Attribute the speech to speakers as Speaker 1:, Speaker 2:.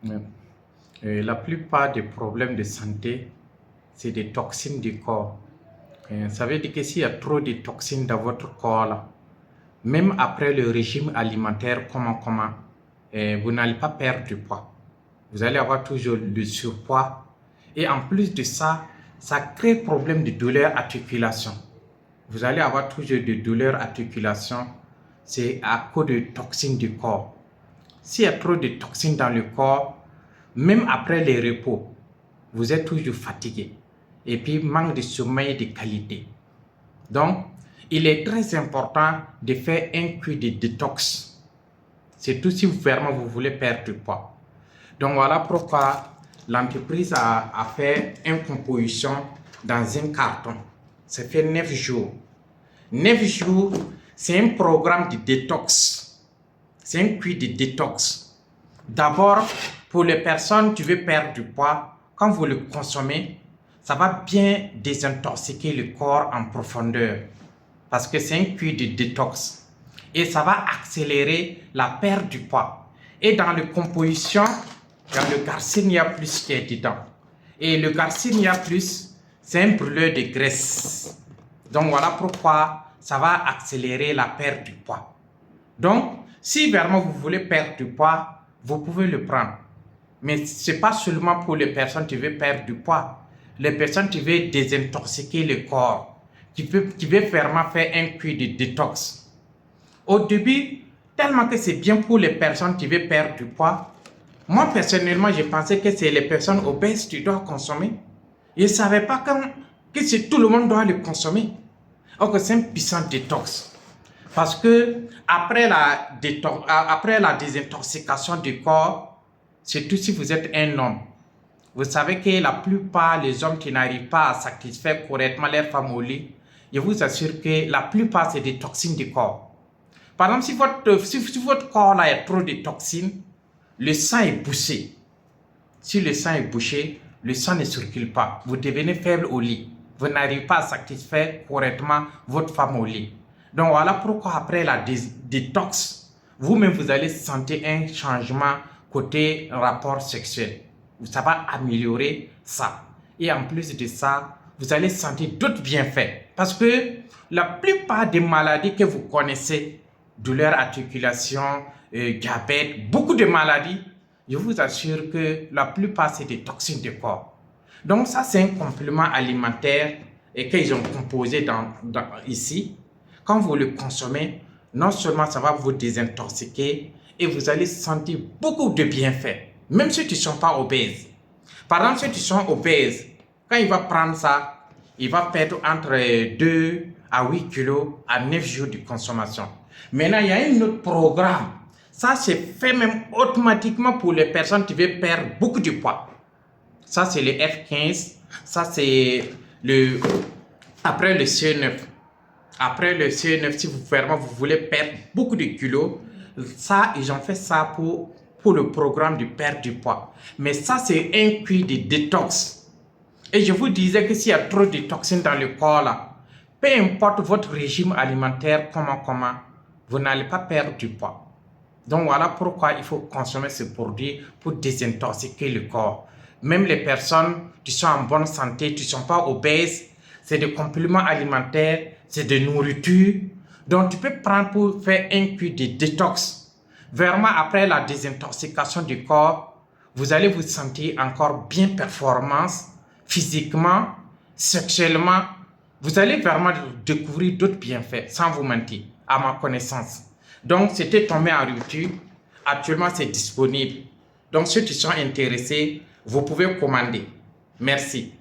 Speaker 1: Ouais. La plupart des problèmes de santé, c'est des toxines du corps. Ça veut dire que s'il y a trop de toxines dans votre corps, là, même après le régime alimentaire, vous n'allez pas perdre du poids. Vous allez avoir toujours du surpoids. Et en plus de ça, ça crée problème de douleur articulation. Vous allez avoir toujours des douleurs articulation. C'est à cause de toxines du corps. S'il y a trop de toxines dans le corps, même après les repos, vous êtes toujours fatigué. Et puis, manque de sommeil de qualité. Donc, il est très important de faire un cure de détox. C'est tout si vraiment vous voulez perdre du poids. Donc, voilà pourquoi l'entreprise a fait une composition dans un carton. Ça fait 9 jours. 9 jours, c'est un programme de détox. C'est un cure de détox. D'abord, pour les personnes qui veulent perdre du poids, quand vous le consommez, ça va bien désintoxiquer le corps en profondeur. Parce que c'est un cure de détox. Et ça va accélérer la perte du poids. Et dans la composition, dans le Garcinia Plus qui est dedans. Et le Garcinia Plus, c'est un brûleur de graisse. Donc voilà pourquoi ça va accélérer la perte du poids. Donc, si vraiment vous voulez perdre du poids, vous pouvez le prendre. Mais ce n'est pas seulement pour les personnes qui veulent perdre du poids. Les personnes qui veulent désintoxiquer le corps, qui veulent vraiment faire un cure de détox. Au début, tellement que c'est bien pour les personnes qui veulent perdre du poids, moi personnellement, je pensais que c'est les personnes obèses qui doivent consommer. Je ne savais pas que tout le monde doit le consommer. Donc c'est un puissant détox. Parce que après la désintoxication du corps, surtout si vous êtes un homme, vous savez que la plupart des hommes qui n'arrivent pas à satisfaire correctement leur femme au lit, je vous assure que la plupart c'est des toxines du corps. Par exemple, si votre corps là a trop de toxines, le sang est bouché. Si le sang est bouché, le sang ne circule pas. Vous devenez faible au lit. Vous n'arrivez pas à satisfaire correctement votre femme au lit. Donc voilà pourquoi après la détox, vous-même vous allez sentir un changement côté rapport sexuel. Ça va améliorer ça. Et en plus de ça, vous allez sentir d'autres bienfaits. Parce que la plupart des maladies que vous connaissez, douleur articulation, diabète, beaucoup de maladies, je vous assure que la plupart c'est des toxines du corps. Donc ça c'est un complément alimentaire et qu'ils ont composé ici. Quand vous le consommez, non seulement ça va vous désintoxiquer et vous allez sentir beaucoup de bienfaits, même ceux qui ne sont pas obèses. Par exemple, ceux qui sont obèses, quand il va prendre ça, il va perdre entre 2 à 8 kilos à 9 jours de consommation. Maintenant, il y a un autre programme. Ça, c'est fait même automatiquement pour les personnes qui veulent perdre beaucoup de poids. Ça, c'est le F15. Ça, c'est après le CE9. Après le CE9, si vous voulez perdre beaucoup de kilos, ça, ils ont fait ça pour le programme de perte du poids. Mais ça, c'est un cure de détox. Et je vous disais que s'il y a trop de toxines dans le corps, là, peu importe votre régime alimentaire, comment, vous n'allez pas perdre du poids. Donc voilà pourquoi il faut consommer ce produit pour désintoxiquer le corps. Même les personnes qui sont en bonne santé, qui ne sont pas obèses, c'est des compléments alimentaires, c'est de nourriture. Donc tu peux prendre pour faire un cure de détox. Vraiment après la désintoxication du corps, vous allez vous sentir encore bien performance, physiquement, sexuellement. Vous allez vraiment découvrir d'autres bienfaits, sans vous mentir, à ma connaissance. Donc, c'était tombé en rupture. Actuellement, c'est disponible. Donc, ceux qui sont intéressés, vous pouvez commander. Merci.